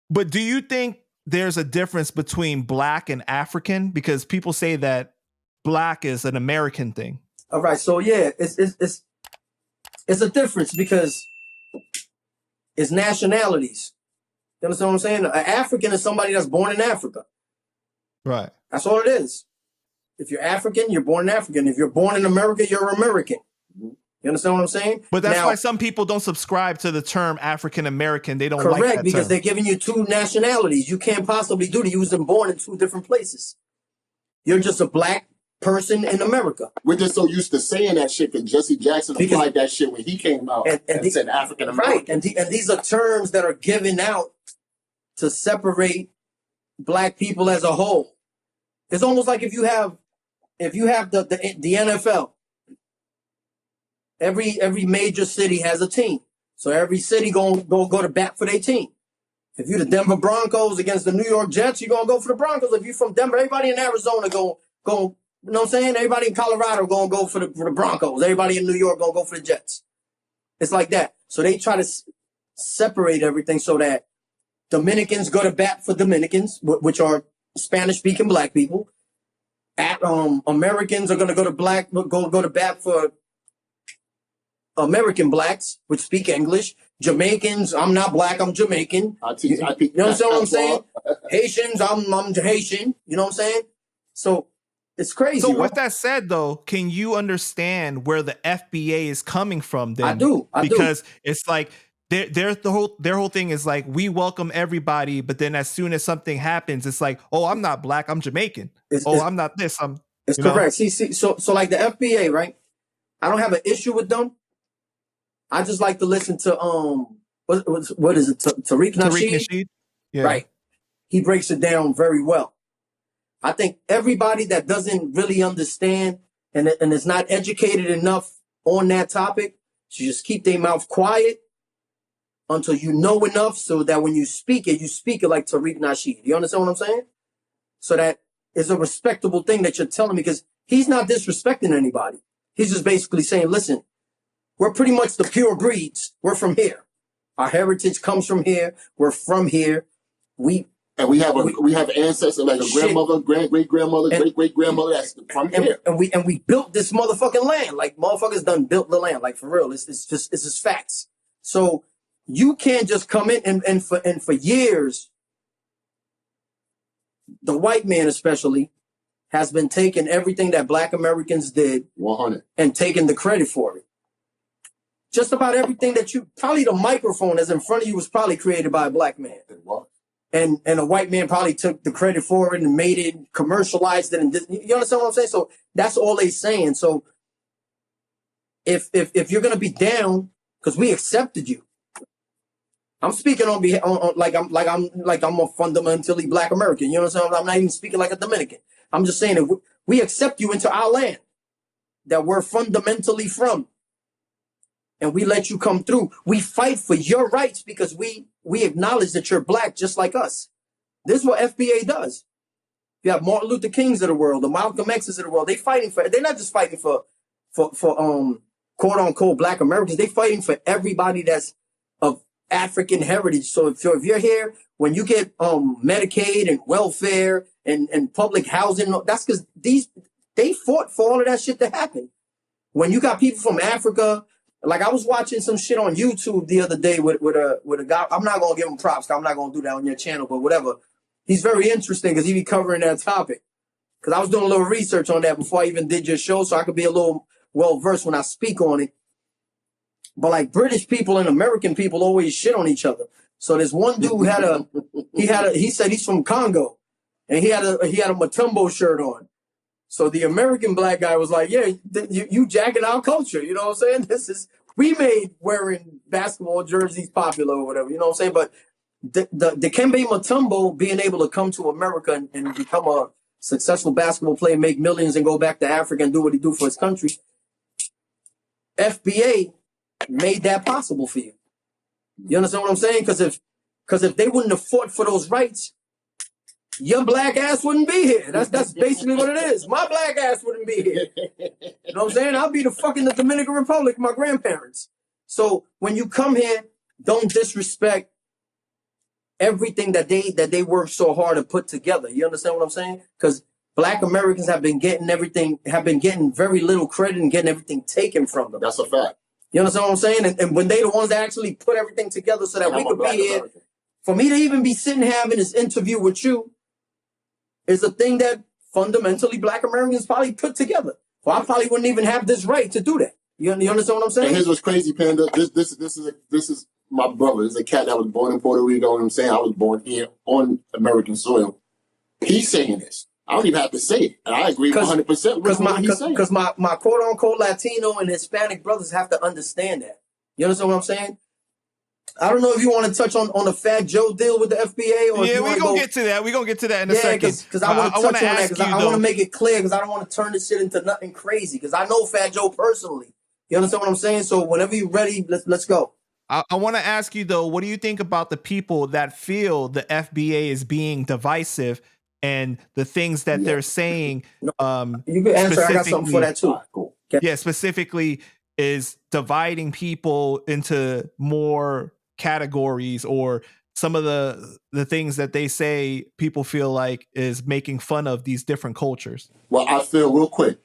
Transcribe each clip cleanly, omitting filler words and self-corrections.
But do you think there's a difference between black and African? Because people say that black is an American thing. All right, so yeah, it's a difference because it's nationalities. You understand what I'm saying? An African is somebody that's born in Africa. Right. That's all it is. If you're African, you're born in African. If you're born in America, you're American. You understand what I'm saying? But that's why some people don't subscribe to the term African American. They don't correct, like that because term. they're giving you two nationalities. You can't possibly do that. You was born in two different places. You're just a black person in America. We're just so used to saying that shit because Jesse Jackson applied that shit when he came out and said African American. Right, and these are terms that are given out to separate black people as a whole. It's almost like if you have the NFL. Every major city has a team. So every city go to bat for their team. If you're the Denver Broncos against the New York Jets, you're going to go for the Broncos. If you're from Denver, everybody in Arizona go, you know what I'm saying? Everybody in Colorado going to go for the Broncos. Everybody in New York going to go for the Jets. It's like that. So they try to separate everything so that Dominicans go to bat for Dominicans, which are Spanish-speaking black people. Americans are going to go to bat for American blacks, which speak English. Jamaicans, I'm not black, I'm Jamaican. You know what I'm saying? Haitians, I'm Haitian. You know what I'm saying? So it's crazy. So with that said, though, can you understand where the FBA is coming from? Then I do. Because it's like their whole thing is like, we welcome everybody, but then as soon as something happens, it's like, oh, I'm not black, I'm Jamaican. I'm not this. It's correct. See, so like the FBA, right? I don't have an issue with them. I just like to listen to what is it? Tariq Nasheed? Yeah. Right. He breaks it down very well. I think everybody that doesn't really understand and is not educated enough on that topic should just keep their mouth quiet until you know enough so that when you speak it like Tariq Nasheed. You understand what I'm saying? So that is a respectable thing that you're telling me, because he's not disrespecting anybody. He's just basically saying, listen, we're pretty much the pure breeds. We're from here. Our heritage comes from here. We're from here. We have ancestors like a grandmother, great-grandmother, great-great-grandmother that's from here. And we built this motherfucking land. Like, motherfuckers done built the land. Like, for real. It's just facts. So you can't just come in and for years, the white man especially has been taking everything that black Americans did 100 and taking the credit for it. Just about everything that probably the microphone that's in front of you was probably created by a black man. And a white man probably took the credit for it and made it, commercialized it. And you understand what I'm saying? So that's all they saying. So if you're going to be down, because we accepted you. I'm speaking on behalf, I'm a fundamentally black American. You know what I'm saying? I'm not even speaking like a Dominican. I'm just saying that we accept you into our land that we're fundamentally from. And we let you come through. We fight for your rights because we acknowledge that you're black just like us. This is what FBA does. You have Martin Luther Kings of the world, the Malcolm X's of the world. They're not just fighting for quote unquote black Americans. They're fighting for everybody that's of African heritage. So if you're here, when you get Medicaid and welfare and public housing, that's because they fought for all of that shit to happen. When you got people from Africa. Like, I was watching some shit on YouTube the other day with a guy. I'm not going to give him props. I'm not going to do that on your channel, but whatever. He's very interesting because he be covering that topic. Because I was doing a little research on that before I even did your show, so I could be a little well-versed when I speak on it. But, like, British people and American people always shit on each other. So this one dude he said he's from Congo, and he had a Matumbo shirt on. So the American black guy was like, yeah, you jacking our culture. You know what I'm saying? We made wearing basketball jerseys popular or whatever. You know what I'm saying? But the Dikembe Mutombo being able to come to America and become a successful basketball player, make millions and go back to Africa and do what he do for his country, FBA made that possible for you. You understand what I'm saying? Because if they wouldn't have fought for those rights, your black ass wouldn't be here. That's basically what it is. My black ass wouldn't be here. You know what I'm saying? I'll be the Dominican Republic, my grandparents. So when you come here, don't disrespect everything that they work so hard to put together. You understand what I'm saying? Because Black Americans have been getting very little credit and getting everything taken from them. That's a fact. You understand what I'm saying? And when they the ones that actually put everything together so that we could be here, for me to even be sitting having this interview with you is a thing that fundamentally Black Americans probably put together. Well, I probably wouldn't even have this right to do that. You understand what I'm saying? And here's what's crazy, Panda. This is my brother. This is a cat that was born in Puerto Rico. You know what I'm saying? I was born here on American soil. He's saying this. I don't even have to say it. And I agree 100% with what he's saying. Because my quote-unquote Latino and Hispanic brothers have to understand that. You understand what I'm saying? I don't know if you want to touch on the Fat Joe deal with the FBA. Or yeah, we're going to get to that. We're going to get to that in a second. Because I want to touch on that because I want to make it clear because I don't want to turn this shit into nothing crazy because I know Fat Joe personally. You understand what I'm saying? So whenever you're ready, let's go. I want to ask you, though, what do you think about the people that feel the FBA is being divisive and the things that they're saying? You can answer. I got something for that, too. Cool. Okay. Yeah, specifically is dividing people into more categories or some of the things that they say people feel like is making fun of these different cultures. Well, I feel real quick.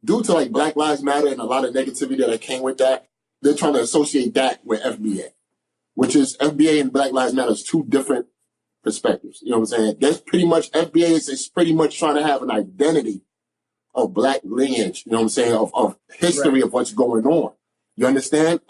Due to like Black Lives Matter and a lot of negativity that came with that, they're trying to associate that with FBA, which is FBA and Black Lives Matter is two different perspectives. You know what I'm saying? That's pretty much FBA is pretty much trying to have an identity of Black lineage. You know what I'm saying? Of history of what's going on. You understand?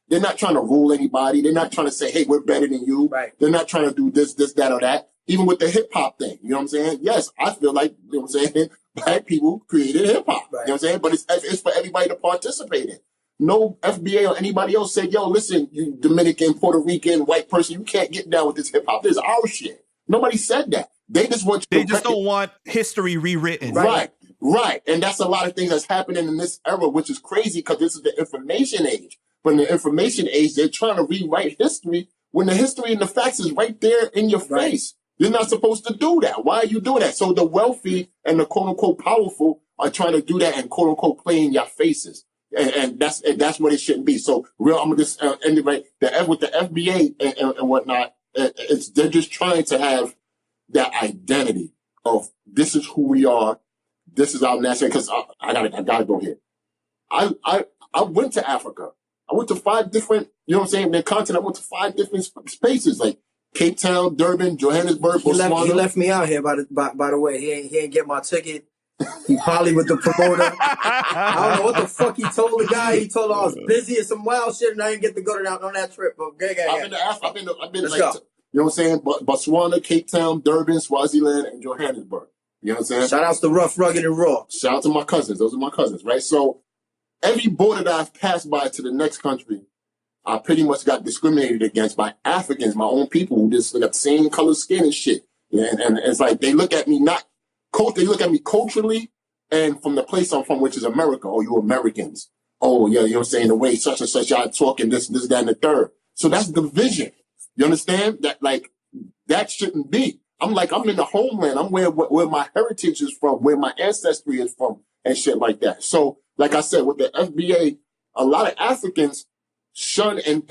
They're not trying to rule anybody. They're not trying to say, hey, we're better than you. Right. They're not trying to do this, that, or that. Even with the hip hop thing, you know what I'm saying? Yes, I feel like, you know what I'm saying, Black people created hip hop. Right. You know what I'm saying? But it's for everybody to participate in. No FBA or anybody else said, yo, listen, you Dominican, Puerto Rican, white person, you can't get down with this hip hop. This is our shit. Nobody said that. They just want you don't want history rewritten. Right. And that's a lot of things that's happening in this era, which is crazy because this is the information age. But in the information age, they're trying to rewrite history when the history and the facts is right there in your face. You're not supposed to do that. Why are you doing that? So the wealthy and the quote unquote powerful are trying to do that and quote unquote play in your faces. And that's what it shouldn't be. So I'm gonna just end it right. With the FBA and whatnot, they're just trying to have that identity of this is who we are. This is our national. Because I gotta go here. I went to Africa. I went to 5 different. You know what I'm saying? The continent. I went to 5 different spaces like Cape Town, Durban, Johannesburg, Botswana. He left me out here, by the way. He ain't get my ticket. He probably with the promoter. I don't know what the fuck he told the guy. He told him I was busy and some wild shit, and I didn't get to go on that trip. But I've been to Africa. I've been like, you know what I'm saying? Botswana, Cape Town, Durban, Swaziland, and Johannesburg. You know what I'm saying? Shout outs to Rough, Rugged, and Raw. Shout out to my cousins. Those are my cousins, right? So every border that I've passed by to the next country, I pretty much got discriminated against by Africans, my own people who just got the same color skin and shit. Yeah, and it's like they look at me they look at me culturally and from the place I'm from, which is America. Oh, you Americans. Oh, yeah, you know what I'm saying? The way such and such y'all talking, this, that, and the third. So that's division. You understand? That shouldn't be. I'm in the homeland. I'm where my heritage is from, where my ancestry is from, and shit like that. So, like I said, with the FBA, a lot of Africans shun and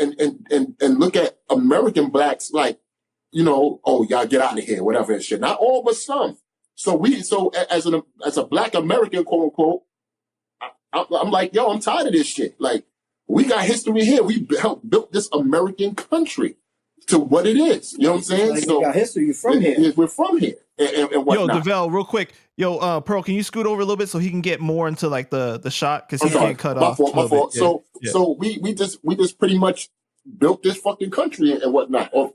look at American Blacks like, you know, oh, y'all get out of here, whatever and shit. Not all, but some. So as a Black American, quote unquote, I'm like, yo, I'm tired of this shit. Like, we got history here. We helped build this American country to what it is. You know what I'm saying? Like, so you got history. You're from here. We're from here. And whatnot. Yo, DeVell, real quick. Yo, Pearl, can you scoot over a little bit so he can get more into like the shot? Because he can't cut off. My fault. So we just pretty much built this fucking country and whatnot. Or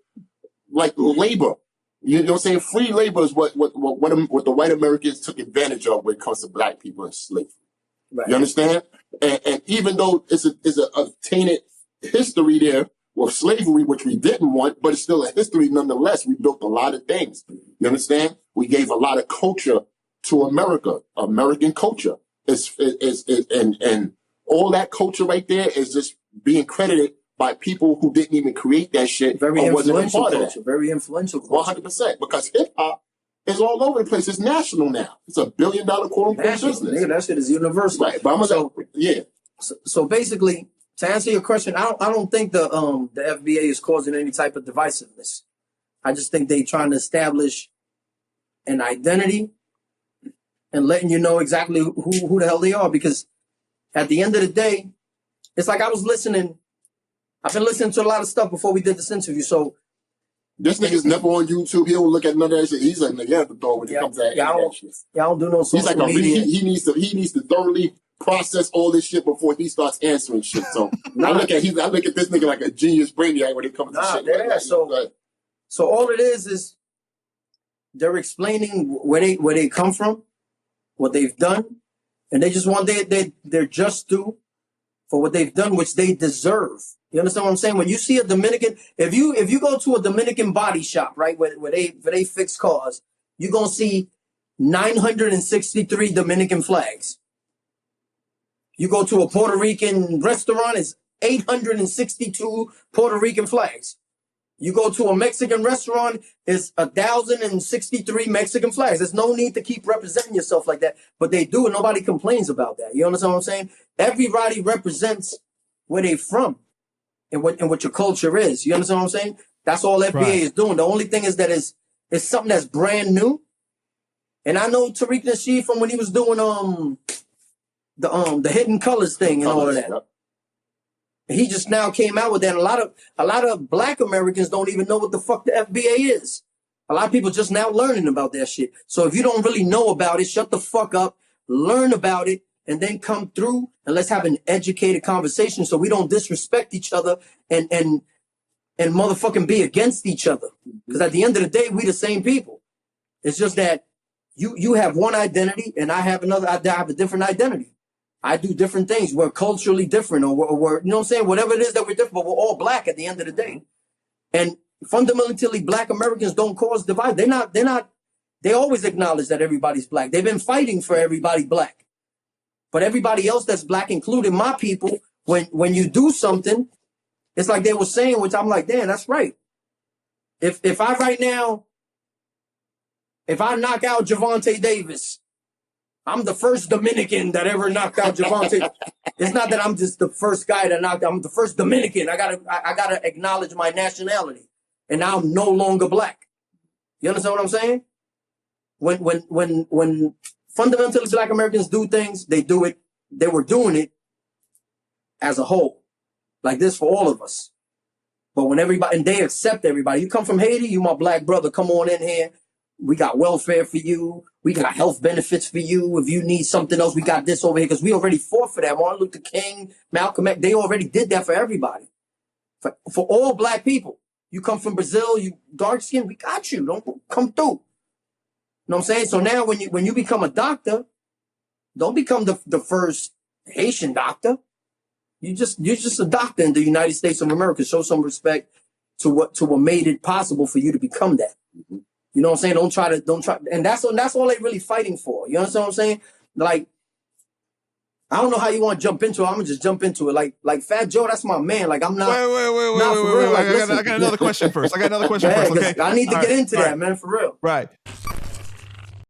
like labor. You know what I'm saying? Free labor is what the white Americans took advantage of when it comes to Black people and slavery. Right. You understand? And even though it's a tainted history there with slavery, which we didn't want, but it's still a history nonetheless. We built a lot of things. You understand? We gave a lot of culture to America, American culture. And all that culture right there is just being credited by people who didn't even create that shit. Very influential culture. Very influential culture. 100%. Because hip hop is all over the place. It's national now. It's $1 billion quote unquote business. Nigga, that shit is universal. Right. But I'm gonna So basically, To answer your question, I don't think the FBA is causing any type of divisiveness. I just think they trying to establish an identity and letting you know exactly who the hell they are. Because at the end of the day, it's like I've been listening to a lot of stuff before we did this interview. So this nigga's never on YouTube. He don't look at none of that shit. He's like, yeah, the dog when it comes to that. I don't do no social media. He needs to thoroughly process all this shit before he starts answering shit. So I look at this nigga like a genius brainiac when it comes to shit. Like that. So all it is they're explaining where they come from, what they've done, and they just want their just due for what they've done, which they deserve. You understand what I'm saying? When you see a Dominican, if you go to a Dominican body shop, right, where they fix cars, you're gonna see 963 Dominican flags. You go to a Puerto Rican restaurant, it's 862 Puerto Rican flags. You go to a Mexican restaurant, it's 1,063 Mexican flags. There's no need to keep representing yourself like that, but they do, and nobody complains about that. You understand what I'm saying? Everybody represents where they from and what your culture is. You understand what I'm saying? That's all FBA is doing. The only thing is that it's something that's brand new. And I know Tariq Nasheed from when he was doing the hidden colors thing and all of that. He just now came out with that. A lot of Black Americans don't even know what the fuck the FBA is. A lot of people just now learning about that shit. So if you don't really know about it, shut the fuck up, learn about it, and then come through and let's have an educated conversation so we don't disrespect each other and motherfucking be against each other. Because at the end of the day, we the same people. It's just that you have one identity and I have another. I have a different identity. I do different things. We're culturally different, or we're, you know what I'm saying? Whatever it is that we're different, but we're all Black at the end of the day. And fundamentally, Black Americans don't cause divide. They always acknowledge that everybody's Black. They've been fighting for everybody Black. But everybody else that's Black, including my people, when you do something, it's like they were saying, which I'm like, damn, that's right. If I right now, if I knock out Javante Davis, I'm the first Dominican that ever knocked out Javante. It's not that I'm just the first guy that knocked out. I'm the first Dominican. I gotta acknowledge my nationality, and now I'm no longer Black. You understand what I'm saying? When fundamentally Black Americans do things, they do it. They were doing it as a whole, like this for all of us. But when everybody, and they accept everybody. You come from Haiti, you my Black brother. Come on in here. We got welfare for you. We got health benefits for you. If you need something else, we got this over here because we already fought for that. Martin Luther King, Malcolm X, they already did that for everybody. For all Black people. You come from Brazil, you dark skin, we got you. Don't come through. You know what I'm saying? So now when you become a doctor, don't become the first Haitian doctor. You're just a doctor in the United States of America. Show some respect to what made it possible for you to become that. Mm-hmm. You know what I'm saying? Don't try. And that's all they really fighting for. You understand what I'm saying? Like, I don't know how you want to jump into it. I'm gonna just jump into it. Like Fat Joe, that's my man. Like I'm not. Wait. I got another question first. Okay. I need to get into that, man, for real. Right.